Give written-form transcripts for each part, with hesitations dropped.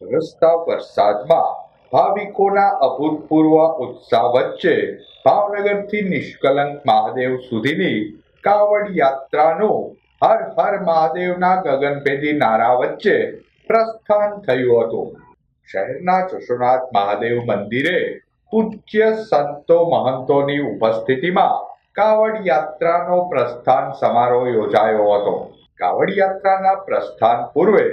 વરસતા વરસાદમાં ભાવિકોના અભૂતપૂર્વ ઉત્સાહ વચ્ચે ભાવનગરથી નિષ્કલંક મહાદેવ સુધીની કાવડ યાત્રાનું હર હર મહાદેવના ગગનભેદી નારા વચ્ચે પ્રસ્થાન થયું હતું. શહેરના જશોનાથ મહાદેવ મંદિરે પૂજ્ય સંતો મહંતોની ઉપસ્થિતિમાં કાવડ યાત્રાનો પ્રસ્થાન સમારોહ યોજાયો હતો. કાવડ યાત્રાના પ્રસ્થાન પૂર્વે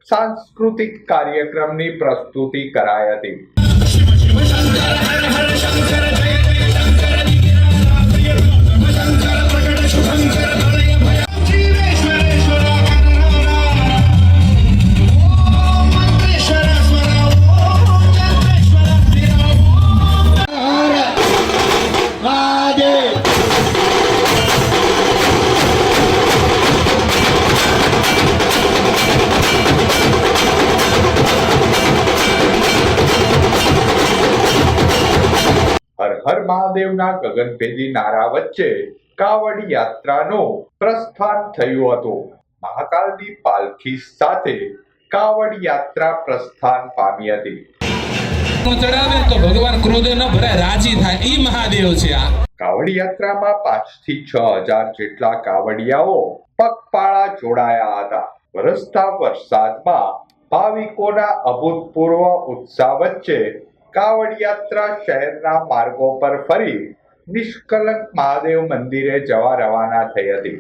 સાંસ્કૃતિક કાર્યક્રમની પ્રસ્તુતિ કરાઈ હતી. હર હર મહાદેવના ગગનભેદી નારા વચ્ચે કાવડ યાત્રાનું પ્રસ્થાન થયું હતું. મહાકાલની પાલખી સાથે કાવડ યાત્રા પ્રસ્થાન પામી હતી. ચડાવે તો ભગવાન ક્રોધે ન ભરાય, રાજી થાય, ઈ મહાદેવ છે. આ કાવડ યાત્રામાં 5 થી 6,000 જેટલા કાવડિયાઓ પગપાળા જોડાયા હતા. વરસતા વરસાદમાં ભાવિકોના અભૂતપૂર્વ ઉત્સાહ વચ્ચે કાવડ યાત્રા શહેરના માર્ગો પર ફરી નિષ્કલંક મહાદેવ મંદિરે જવા રવાના થઈ હતી.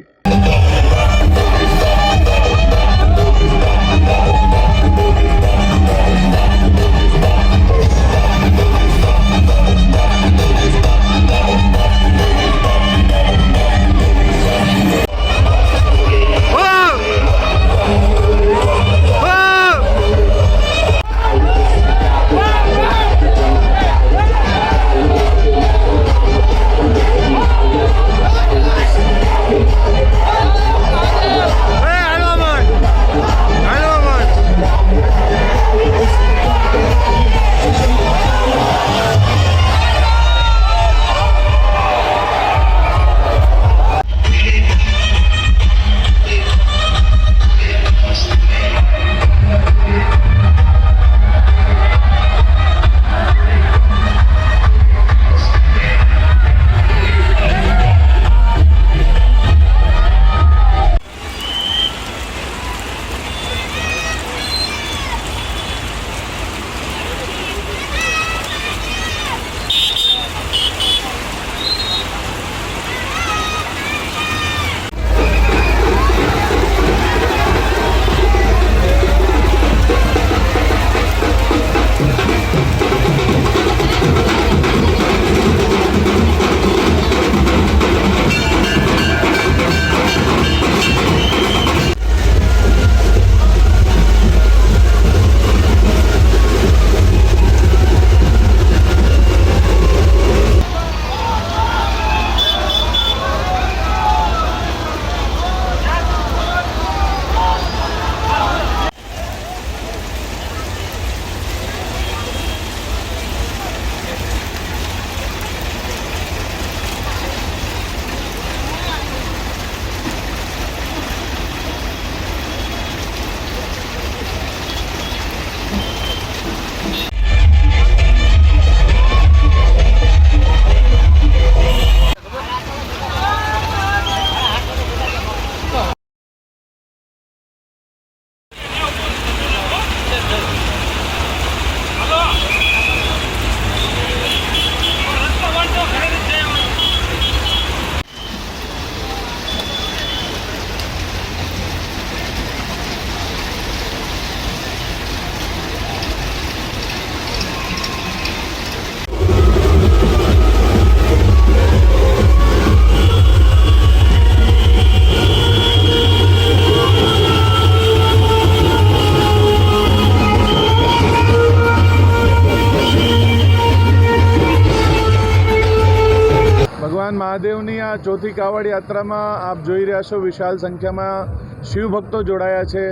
ભગવાન મહાદેવની આ ચોથી કાવડ યાત્રામાં આપ જોઈ રહ્યા છો વિશાળ સંખ્યામાં શિવભક્તો જોડાયા છે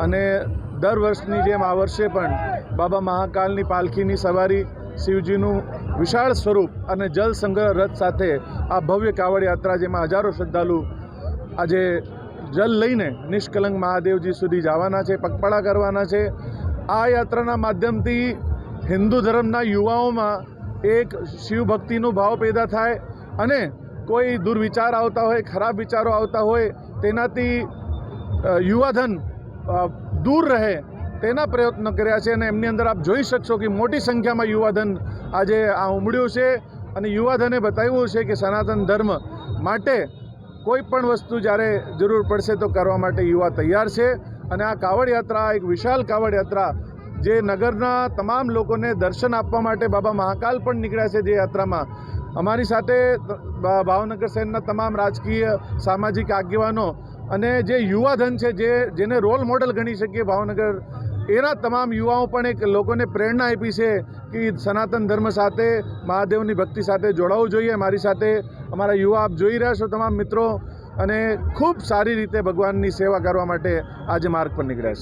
અને દર વર્ષની જેમ આ વર્ષે પણ બાબા મહાકાલની પાલખીની સવારી, શિવજીનું વિશાળ સ્વરૂપ અને જલ સંગ્રહ રથ સાથે આ ભવ્ય કાવડ યાત્રા, જેમાં હજારો શ્રદ્ધાળુ આજે જલ લઈને નિષ્કલંક મહાદેવજી સુધી જવાના છે, પગપાળા કરવાના છે આ યાત્રાના માધ્યમથી હિન્દુ ધર્મના યુવાઓમાં એક શિવભક્તિનો ભાવ પેદા થાય અને કોઈ દુર્વિચાર આવતા હોય, ખરાબ વિચારો આવતા હોય, તેનાથી યુવાધન દૂર રહે તેના પ્રયત્નો કર્યા છે. અને એમની અંદર આપ જોઈ શકશો કે મોટી સંખ્યામાં યુવાધન આજે આ ઉમળ્યું છે અને યુવાધને બતાવ્યું છે કે સનાતન ધર્મ માટે કોઈ પણ વસ્તુ જ્યારે જરૂર પડશે તો કરવા માટે યુવા તૈયાર છે. અને આ કાવડ યાત્રા એક વિશાળ કાવડ યાત્રા જે નગરના તમામ લોકોને દર્શન આપવા માટે બાબા મહાકાલ પણ નીકળ્યા છે. જે યાત્રામાં અમારી સાથે ભાવનગર શહેરના તમામ રાજકીય સામાજિક આગેવાનો અને જે યુવાધન છે, જેને રોલ મોડલ ગણી શકીએ ભાવનગર, એના તમામ યુવાઓ પણ એક લોકોને પ્રેરણા આપી છે કે સનાતન ધર્મ સાથે, મહાદેવની ભક્તિ સાથે જોડાવવું જોઈએ. મારી સાથે અમારા યુવા આપ જોઈ રહ્યા છો તમામ મિત્રો, અને ખૂબ સારી રીતે ભગવાનની સેવા કરવા માટે આજે માર્ગ પર નીકળ્યા છે.